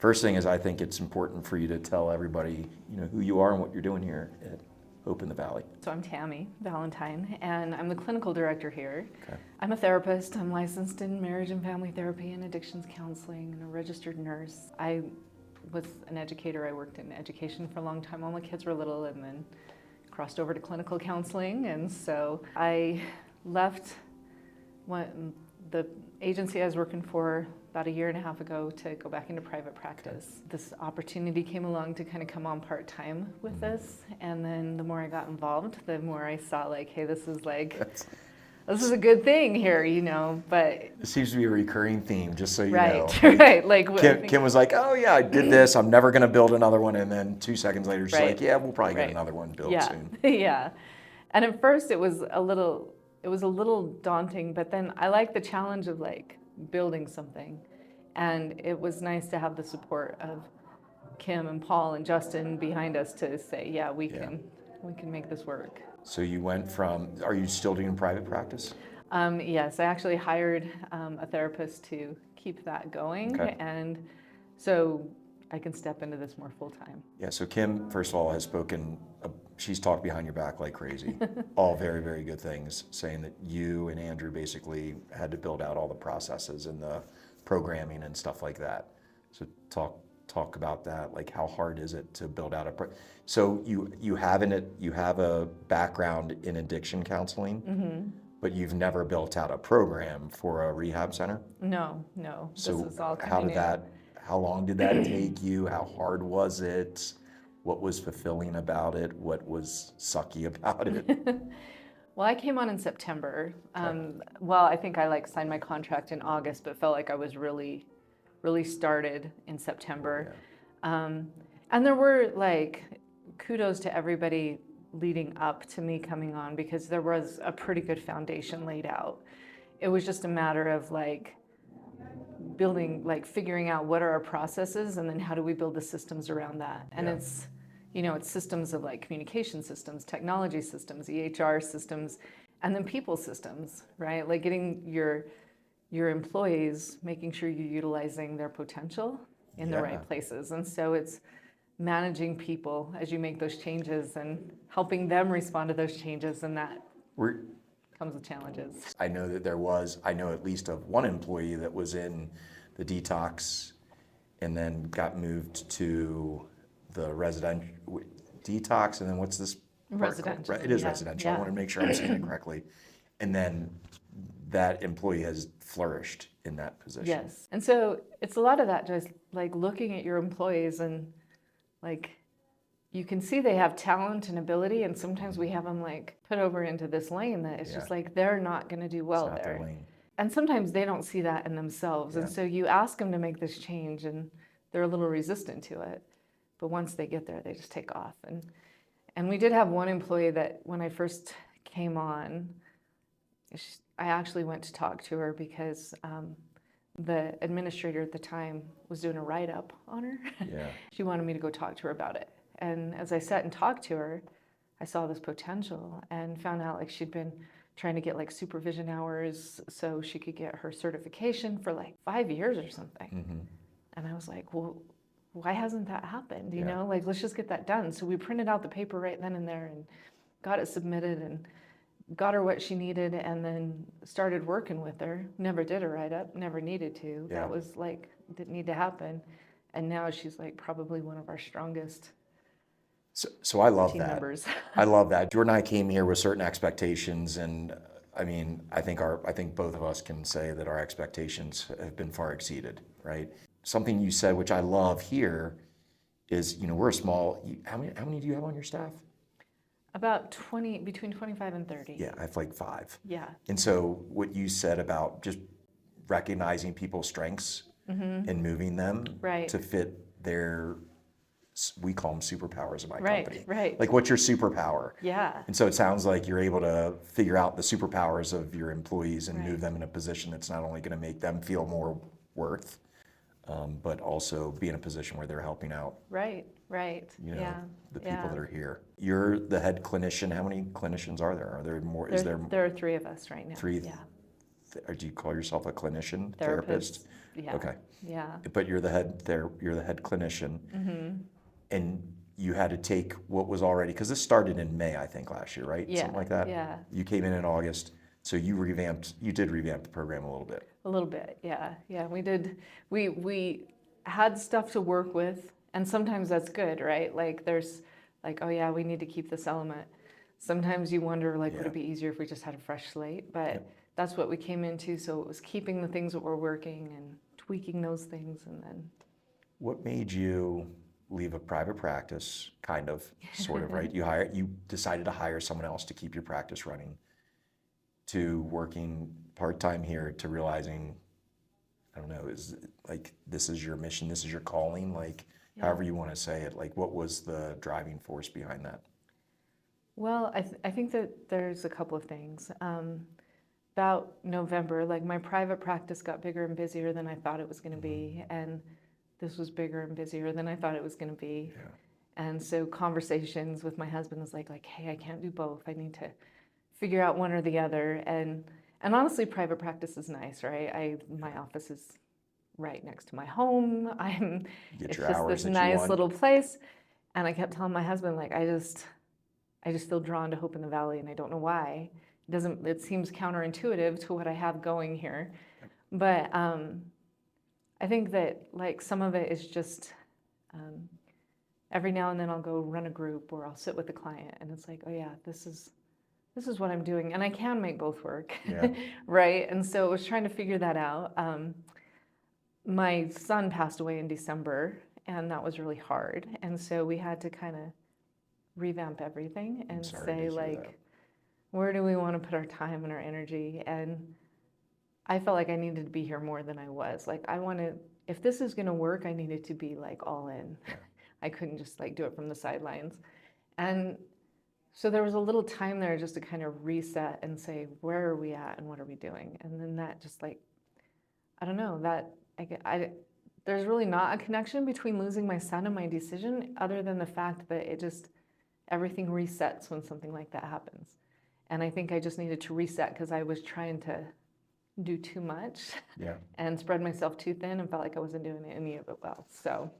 First thing is I think it's important for you to tell everybody, who you are and what you're doing here at Hope in the Valley. So I'm Tami, Valentine, and I'm the clinical director here. Okay. I'm a therapist. I'm licensed in marriage and family therapy and addictions counseling and a registered nurse. I was an educator. I worked in education for a long time. All my kids were little, and then crossed over to clinical counseling. And so I left the agency I was working for about 1.5 years ago to go back into private practice. This opportunity came along to kind of come on part-time with this, and then the more I got involved, the more I saw like, hey, this is a good thing here, but... It seems to be a recurring theme, just so you know. Right. Like Kim was like, oh yeah, I did this, I'm never gonna build another one, and then 2 seconds later she's Right. like, yeah, we'll probably get another one built soon. Yeah. And at first it was a little daunting, but then I like the challenge of like building something. And it was nice to have the support of Kim and Paul and Justin behind us to say, yeah, we can make this work. So you went from, are you still doing private practice? Yes, I actually hired a therapist to keep that going. Okay. And so I can step into this more full time. Yeah, so Kim, first of all, has spoken, she's talked behind your back like crazy. All very, very good things, saying that you and Andrew basically had to build out all the processes and the programming and stuff like that. So talk about that, like how hard is it to build out so you have a background in addiction counseling, but you've never built out a program for a rehab center? No. So this is all how long did that take you? How hard was it? What was fulfilling about it? What was sucky about it? Well, I came on in September. Okay. I think I signed my contract in August, but felt like I was really started in September. And there were kudos to everybody leading up to me coming on, because there was a pretty good foundation laid out. It was just a matter of building, figuring out what are our processes, and then how do we build the systems around that. And it's systems of communication systems, technology systems, EHR systems, and then people systems, right? Like getting your employees, making sure you're utilizing their potential in the right places. And so it's managing people as you make those changes and helping them respond to those changes, and that comes with challenges. I know that I know at least of one employee that was in the detox and then got moved to the residential detox, and then what's this? Residential. It is residential. I want to make sure I'm saying it correctly. And then that employee has flourished in that position. Yes. And so it's a lot of that, just looking at your employees and you can see they have talent and ability, and sometimes we have them put over into this lane that it's just they're not going to do well It's not there. their lane. And sometimes they don't see that in themselves. And so you ask them to make this change and they're a little resistant to it. But once they get there, they just take off. And we did have one employee that when I first came on, I actually went to talk to her because the administrator at the time was doing a write-up on her. Yeah. She wanted me to go talk to her about it. And as I sat and talked to her, I saw this potential and found out she'd been trying to get supervision hours so she could get her certification for 5 years or something. Mm-hmm. And I was like, well, why hasn't that happened? You know, let's just get that done. So we printed out the paper right then and there and got it submitted and got her what she needed, and then started working with her. Never did a write-up, never needed to. Yeah. That was didn't need to happen. And now she's probably one of our strongest So I love team that. members. I love that. Jordan and I came here with certain expectations, and I think both of us can say that our expectations have been far exceeded, right? Something you said, which I love here, is we're a small. How many do you have on your staff? About 20, between 25 and 30. Yeah, I have 5. Yeah. And so what you said about just recognizing people's strengths and moving them to fit their, we call them superpowers in my company. Right. What's your superpower? Yeah. And so it sounds like you're able to figure out the superpowers of your employees and move them in a position that's not only going to make them feel more worth, but also be in a position where they're helping out. Right. The people that are here. You're the head clinician. How many clinicians are there? Are there more? There are 3 of us right now. 3. Yeah. or do you call yourself a clinician, Therapist. Yeah. Okay. Yeah. But you're the head clinician, and you had to take what was already, because this started in May, I think, last year, right? Yeah. Something like that. Yeah. You came in August, so you did revamp the program a little bit. A little bit. Yeah. Yeah. We did. We had stuff to work with, and sometimes that's good, right? Like there's like, oh yeah, we need to keep this element. Sometimes you wonder, like, would Yeah. it be easier if we just had a fresh slate? But Yep. that's what we came into. So it was keeping the things that were working and tweaking those things, and then. What made you leave a private practice, kind of, sort of, right? You decided to hire someone else to keep your practice running, to working part-time here, to realizing, I don't know, is it like this is your mission, this is your calling, like Yeah. however you want to say it, like what was the driving force behind that? Well, I think that there's a couple of things. About November, like my private practice got bigger and busier than I thought it was going to be, and this was bigger and busier than I thought it was going to be. Yeah. And so conversations with my husband was like, hey, I can't do both. I need to figure out one or the other. And honestly, private practice is nice, right? My office is right next to my home. You get It's your just hours this that you nice want. little place. And I kept telling my husband, like, I just feel drawn to Hope in the Valley, and I don't know why. It seems counterintuitive to what I have going here. But I think that like some of it is just every now and then I'll go run a group or I'll sit with a client and it's like, oh yeah, this is what I'm doing, and I can make both work. Yeah. Right? And so I was trying to figure that out. My son passed away in December, and that was really hard. And so we had to kind of revamp everything and Sorry to say hear like, that. where do we want to put our time and our energy? And I felt like I needed to be here more than I was. Like if this is going to work, I needed to be like all in. Yeah. I couldn't just like do it from the sidelines. And so there was a little time there just to kind of reset and say, where are we at and what are we doing? And then that just like, I don't know, there's really not a connection between losing my son and my decision, other than the fact that everything resets when something like that happens. And I think I just needed to reset because I was trying to do too much. Yeah. And spread myself too thin and felt like I wasn't doing any of it well. So,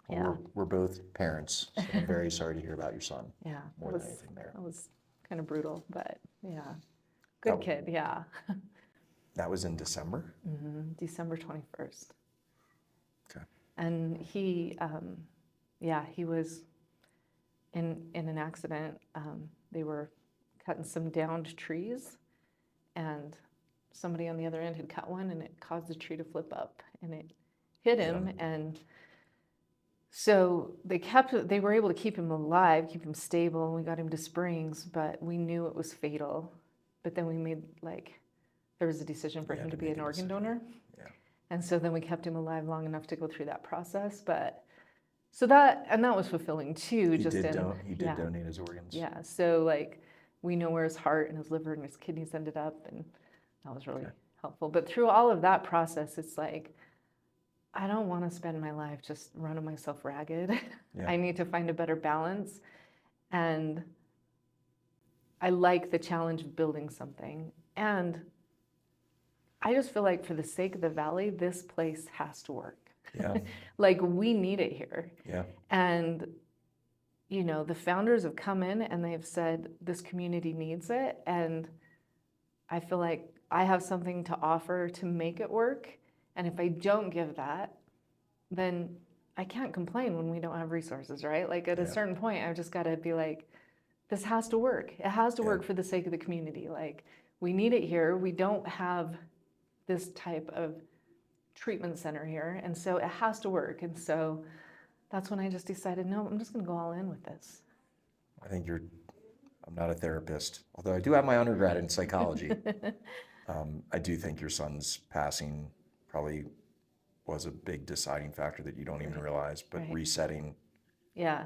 yeah. Well, we're both parents, so I'm very sorry to hear about your son. Yeah. More than anything there. That was kind of brutal, but yeah. Good kid, yeah. That was in December? December 21st. Okay. And he was in an accident. They were cutting some downed trees, and somebody on the other end had cut one, and it caused the tree to flip up, and it hit him. Yeah. And so they were able to keep him alive, keep him stable, and we got him to Springs, but we knew it was fatal. But then we made there was a decision for him to be an organ donor. Yeah. And so then we kept him alive long enough to go through that process. But that was fulfilling too. He did donate his organs. Yeah. So we know where his heart and his liver and his kidneys ended up, and that was really helpful. But through all of that process, it's like, I don't want to spend my life just running myself ragged. Yeah. I need to find a better balance. And I like the challenge of building something. And I just feel like for the sake of the Valley, this place has to work. Yeah. We need it here. Yeah. And, the founders have come in and they've said, this community needs it. And I feel like I have something to offer to make it work. And if I don't give that, then I can't complain when we don't have resources, right? At a certain point, I've just got to be like, this has to work. It has to work for the sake of the community. We need it here. We don't have this type of treatment center here. And so it has to work. And so that's when I just decided, no, I'm just going to go all in with this. I think I'm not a therapist, although I do have my undergrad in psychology. I do think your son's passing probably was a big deciding factor that you don't even realize, but resetting. Yeah.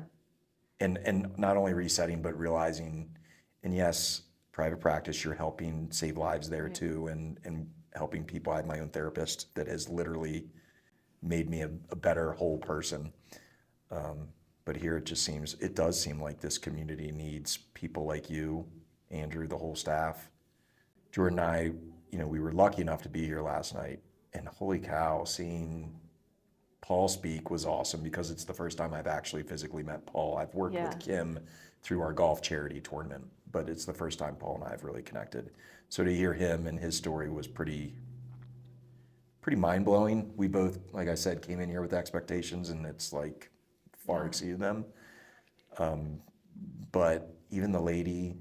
And not only resetting, but realizing, and yes, private practice, you're helping save lives there too, and helping people. I have my own therapist that has literally made me a better whole person. But here it does seem like this community needs people like you, Andrew, the whole staff. Jordan and I we were lucky enough to be here last night, and holy cow, seeing Paul speak was awesome because it's the first time I've actually physically met Paul. I've worked Yeah. with Kim through our golf charity tournament, but it's the first time Paul and I have really connected. So to hear him and his story was pretty mind-blowing. We both, like I said, came in here with expectations, and it's like far Yeah. exceeded them. But even the lady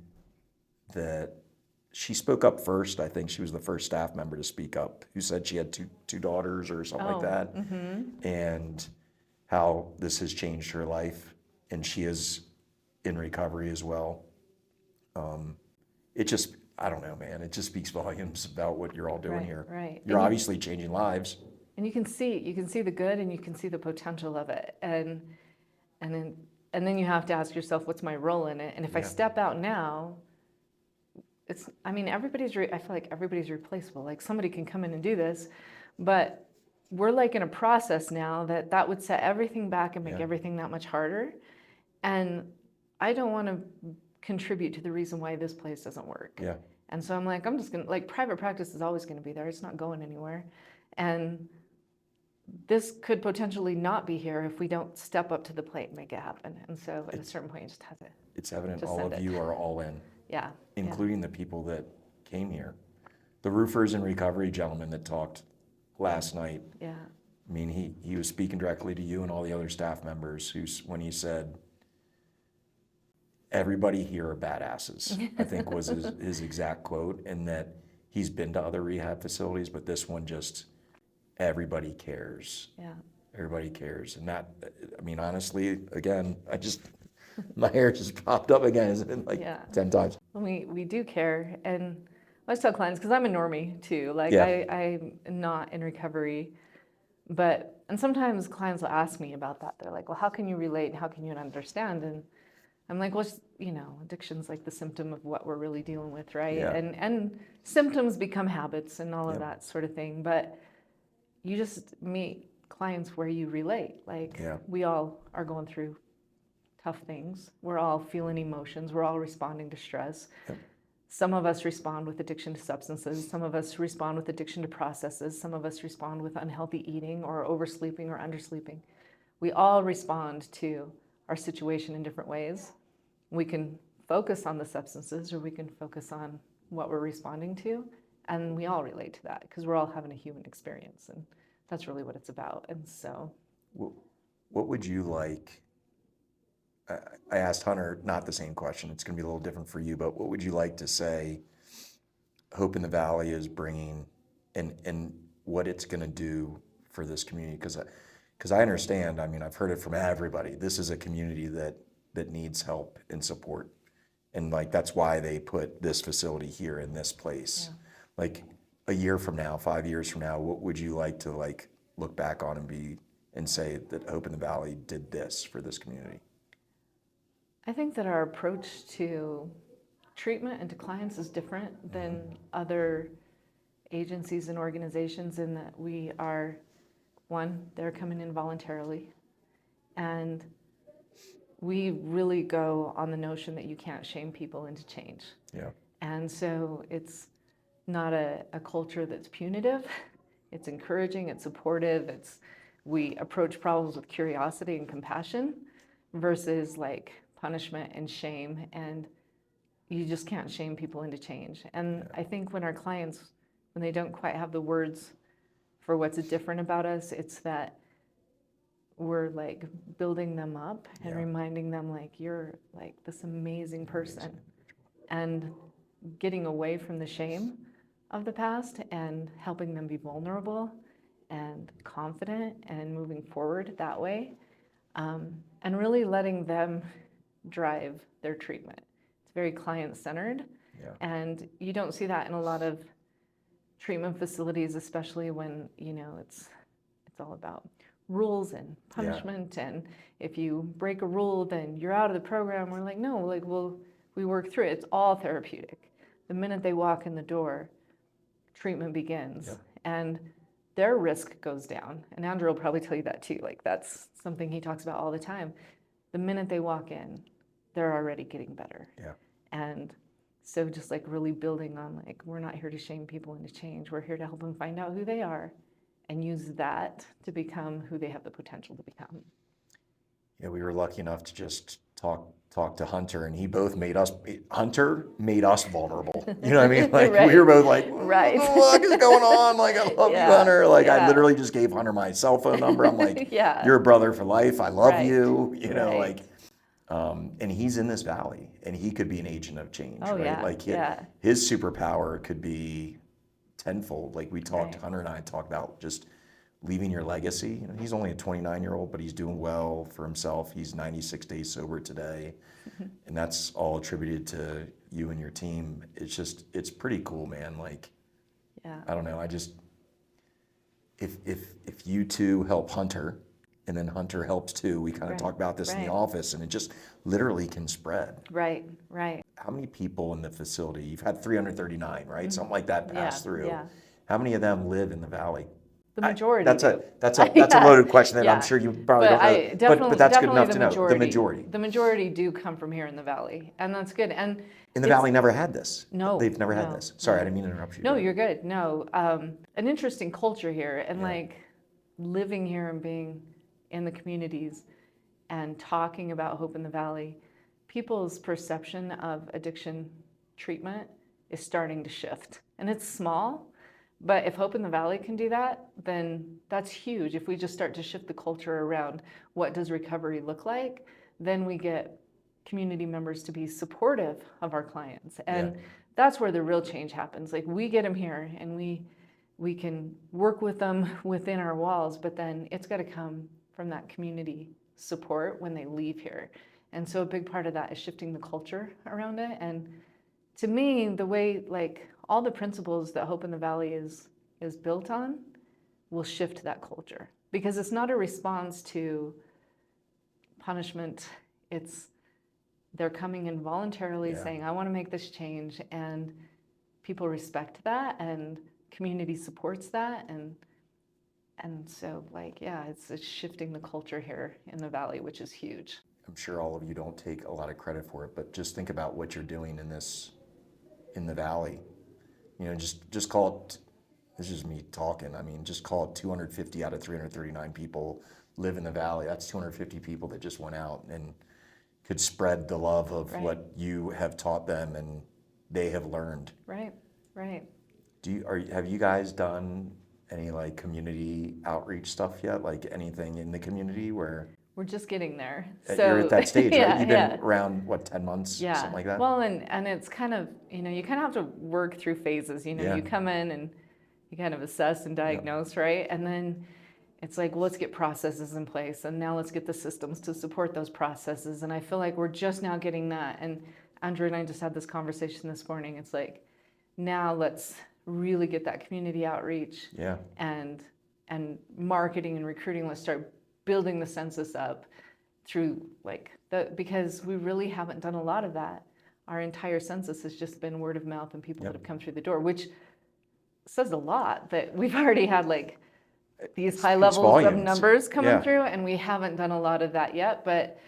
that she spoke up first, I think she was the first staff member to speak up, who said she had two daughters or something like that, and how this has changed her life, and she is in recovery as well. It just, I don't know, man, it just speaks volumes about what you're all doing Right, here. right. You're And obviously changing lives. And you can see the good, and you can see the potential of it, and then you have to ask yourself, what's my role in it? And if I Yeah. step out now, I feel like everybody's replaceable. Like somebody can come in and do this, but we're like in a process now that would set everything back and make Yeah. everything that much harder. And I don't want to contribute to the reason why this place doesn't work. Yeah. And so I'm like, I'm just gonna, like, private practice is always gonna be there. It's not going anywhere. And this could potentially not be here if we don't step up to the plate and make it happen. And so at a certain point, you just have to. It's evident Just all send of it. you are all in, Yeah. including the people that came here. The roofers in recovery gentleman that talked last night, Yeah. I mean, he was speaking directly to you and all the other staff members when he said, everybody here are badasses, I think was his exact quote, and that he's been to other rehab facilities, but this one just, everybody cares. Yeah. Everybody cares. And that, I mean, honestly, again, my hair just popped up again. It's been like Yeah. 10 times. We do care. And I always tell clients, because I'm a normie too, like Yeah. I'm not in recovery, and sometimes clients will ask me about that. They're like, well, how can you relate? How can you understand? And I'm like, well, addiction's like the symptom of what we're really dealing with, right? Yeah. And symptoms become habits and all of Yep. that sort of thing. But you just meet clients where you relate. Like, Yeah. we all are going through tough things. We're all feeling emotions. We're all responding to stress. Yep. Some of us respond with addiction to substances. Some of us respond with addiction to processes. Some of us respond with unhealthy eating or oversleeping or undersleeping. We all respond to our situation in different ways. We can focus on the substances, or we can focus on what we're responding to, and we all relate to that because we're all having a human experience, and that's really what it's about. And so, What would you like? I asked Hunter not the same question. It's going to be a little different for you, but what would you like to say Hope in the Valley is bringing, and what it's going to do for this community? Because I understand, I mean, I've heard it from everybody. This is a community that needs help and support. And like, that's why they put this facility here in this place. Yeah. Like a year from now, 5 years from now, what would you like to look back on and say that Hope in the Valley did this for this community? I think that our approach to treatment and to clients is different than other agencies and organizations, in that we are, one, they're coming in voluntarily, and we really go on the notion that you can't shame people into change. Yeah. And so it's not a culture that's punitive. It's encouraging, it's supportive, we approach problems with curiosity and compassion versus like punishment and shame, and you just can't shame people into change. And Yeah. I think when our clients, when they don't quite have the words for what's different about us, it's that we're like building them up and Yeah. reminding them like, you're like this amazing person, and getting away from the shame of the past and helping them be vulnerable and confident and moving forward that way, and really letting them drive their treatment. It's very client-centered. Yeah. And you don't see that in a lot of treatment facilities, especially when it's all about rules and punishment. And if you break a rule, then you're out of the program. We're like, no, like we work through it. It's all therapeutic. The minute they walk in the door, treatment begins. Yep. And their risk goes down. And Andrew will probably tell you that too. Like, that's something he talks about all the time. The minute they walk in, they're already getting better. Yeah. And So just like really building on like, we're not here to shame people into change. We're here to help them find out who they are and use that to become who they have the potential to become. Yeah, we were lucky enough to just talk to Hunter, and Hunter made us vulnerable. You know what I mean? Like Right. we were both like, what Right. the fuck is going on? Like, I love you, Yeah, Hunter. Like I yeah. literally just gave Hunter my cell phone number. I'm like, Yeah. you're a brother for life. I love Right. you. You know, Right. like, and he's in this valley, and he could be an agent of change, Oh, right? yeah, Like yeah. his superpower could be tenfold. Like we talked, Right. Hunter and I talked about just leaving your legacy. You know, he's only a 29-year-old, but he's doing well for himself. He's 96 days sober today, and that's all attributed to you and your team. It's pretty cool, man. Like, Yeah. I don't know. If you two help Hunter, and then Hunter helps too. We kind of Right, talk about this in the right. office, and it just literally can spread. Right, right. How many people in the facility? You've had 339, right? Something like that pass Yeah, through. yeah. How many of them live in the valley? The majority That's do. a Yeah, loaded question that I'm yeah. sure you probably But don't know. But that's good enough to know. The majority. The majority do come from here in the valley, and that's good. And In the it's- valley never had this. No, They've never had no, this. Sorry, I no. didn't mean to interrupt you. No, you're good. No, an interesting culture here, and Yeah. like living here and being in the communities and talking about Hope in the Valley, people's perception of addiction treatment is starting to shift. And it's small, but if Hope in the Valley can do that, then that's huge. If we just start to shift the culture around what does recovery look like, then we get community members to be supportive of our clients. And that's where the real change happens. Like we get them here and we can work with them within our walls, but then it's got to come from that community support when they leave here. And so a big part of that is shifting the culture around it. And to me, the way like all the principles that Hope in the Valley is built on will shift that culture, because it's not a response to punishment. It's they're coming in voluntarily saying, I want to make this change, and people respect that and community supports that, and so like it's shifting the culture here in the Valley, which is huge. I'm sure all of you don't take a lot of credit for it, but just think about what you're doing in the valley. You know, just call it, this is me talking, I mean, just call it 250 out of 339 people live in the valley. That's 250 people that just went out and could spread the love of what you have taught them and they have learned. Right. Have you guys done any like community outreach stuff yet? Like anything in the community where We're just getting there. you're at that stage, right? You've been yeah. around, what, 10 months, Yeah. something like that? Well, and it's kind of, you kind of have to work through phases. You come in and you kind of assess and diagnose, right? And then it's like, well, let's get processes in place, and now let's get the systems to support those processes. And I feel like we're just now getting that. And Andrew and I just had this conversation this morning. It's like, now let's really get that community outreach and marketing and recruiting. Let's start building the census up through because we really haven't done a lot of that. Our entire census has just been word of mouth and people that have come through the door, which says a lot that we've already had like these high levels of numbers coming through, and we haven't done a lot of that yet. But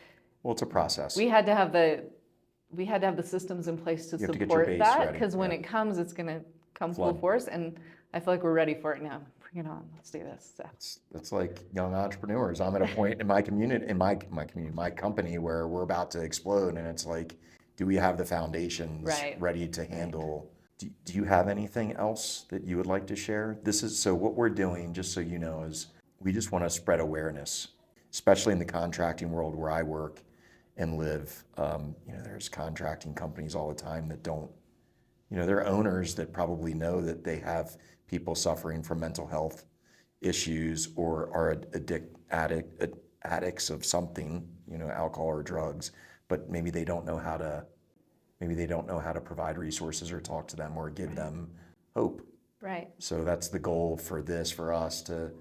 well, it's a process. We had to have the systems in place to support that, because when it comes, it's going to come full force, and I feel like we're ready for it now. Bring it on. Let's do this. So. It's like young entrepreneurs. I'm at a point in my community, my company, where we're about to explode, and it's like, do we have the foundations ready to handle? Do you have anything else that you would like to share? So what we're doing, just so you know, is we just want to spread awareness, especially in the contracting world where I work and live. There's contracting companies all the time that don't, they're owners that probably know that they have people suffering from mental health issues or are addicts of something, alcohol or drugs, but maybe they don't know how to provide resources or talk to them or give them hope. Right. So that's the goal for us to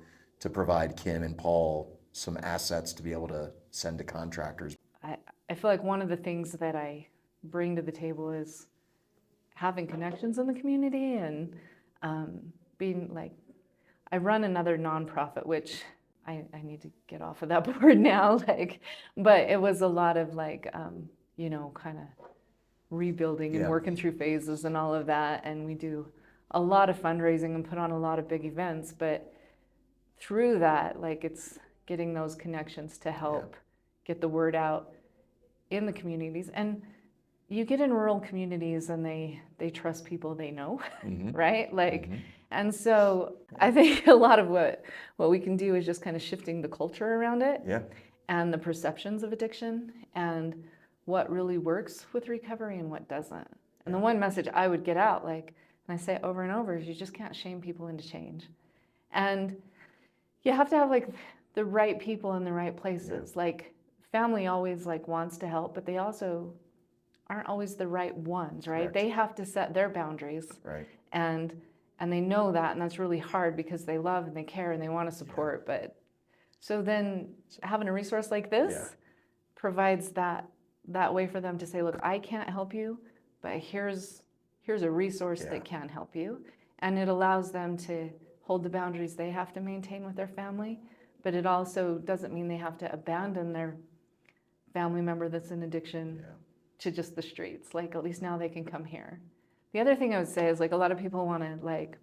provide Kim and Paul some assets to be able to send to contractors. I feel like one of the things that I bring to the table is having connections in the community and being like, I run another nonprofit, which I need to get off of that board now, but it was a lot of kind of rebuilding and Yeah. working through phases and all of that. And we do a lot of fundraising and put on a lot of big events. But through that, like it's getting those connections to help get the word out in the communities. And you get in rural communities and they trust people they know, right? Like, and so I think a lot of what we can do is just kind of shifting the culture around it and the perceptions of addiction and what really works with recovery and what doesn't. And the one message I would get out, like, and I say it over and over, is you just can't shame people into change. And you have to have like the right people in the right places. Like family always like wants to help, but they also aren't always the right ones, right? Correct. They have to set their boundaries. Right. And they know that, and that's really hard because they love and they care and they want to support. But so then having a resource like this provides that way for them to say, look, I can't help you, but here's a resource that can help you. And it allows them to hold the boundaries they have to maintain with their family, but it also doesn't mean they have to abandon their family member that's in addiction to just the streets. Like, at least now they can come here. The other thing I would say is, like, a lot of people want to, like,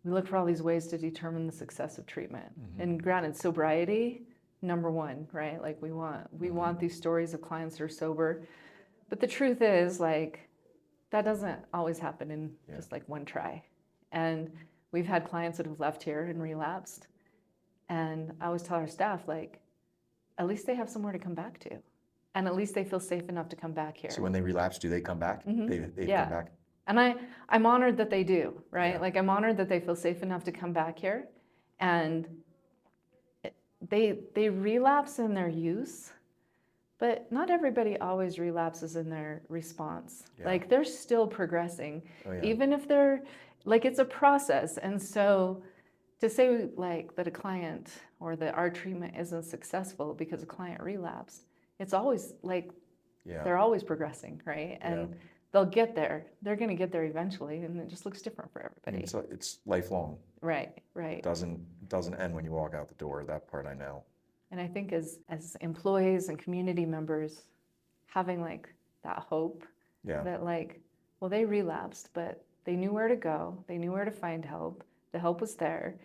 we look for all these ways to determine the success of treatment. And granted, sobriety, number one, right? Like, we want these stories of clients that are sober. But the truth is, like, that doesn't always happen in just like one try. And we've had clients that have left here and relapsed. And I always tell our staff, like, at least they have somewhere to come back to. And at least they feel safe enough to come back here. So when they relapse, do they come back? They come back? And I'm honored that they do, right? Yeah. Like, I'm honored that they feel safe enough to come back here. And they relapse in their use, but not everybody always relapses in their response. Like, they're still progressing, even if they're, like, it's a process. And so to say, like, that a client or that our treatment isn't successful because a client relapsed, it's always like they're always progressing, right? And they'll get there. They're going to get there eventually, and it just looks different for everybody. It's lifelong. Right. It doesn't end when you walk out the door. That part I know. And I think as employees and community members, having like that hope that, like, well, they relapsed, but they knew where to go. They knew where to find help. The help was there.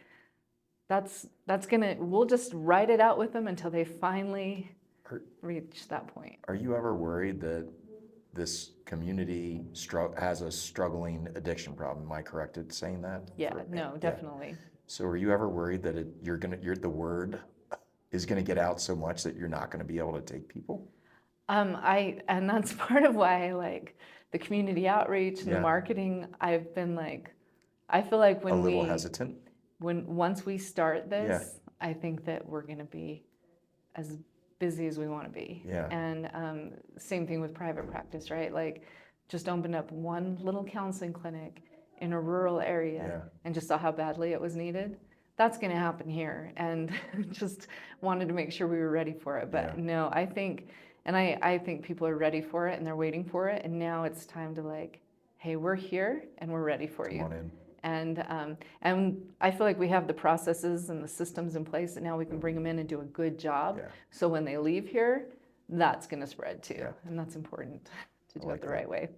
We'll just ride it out with them until they finally reach that point. Are you ever worried that this community has a struggling addiction problem? Am I correct in saying that? Yeah, no, definitely. So are you ever worried that the word is gonna get out so much that you're not gonna be able to take people? And that's part of why, like, the community outreach and the marketing, I've been like, I feel like A little hesitant? Once we start this, I think that we're gonna be as busy as we want to be. And same thing with private practice, right? Like, just opened up one little counseling clinic in a rural area and just saw how badly it was needed. That's going to happen here, and just wanted to make sure we were ready for it. But no, I think people are ready for it and they're waiting for it, and now it's time to, like, hey, we're here and we're ready for you. Come on in. And I feel like we have the processes and the systems in place, and now we can bring them in and do a good job. So when they leave here, that's going to spread too. And that's important to do it the right way.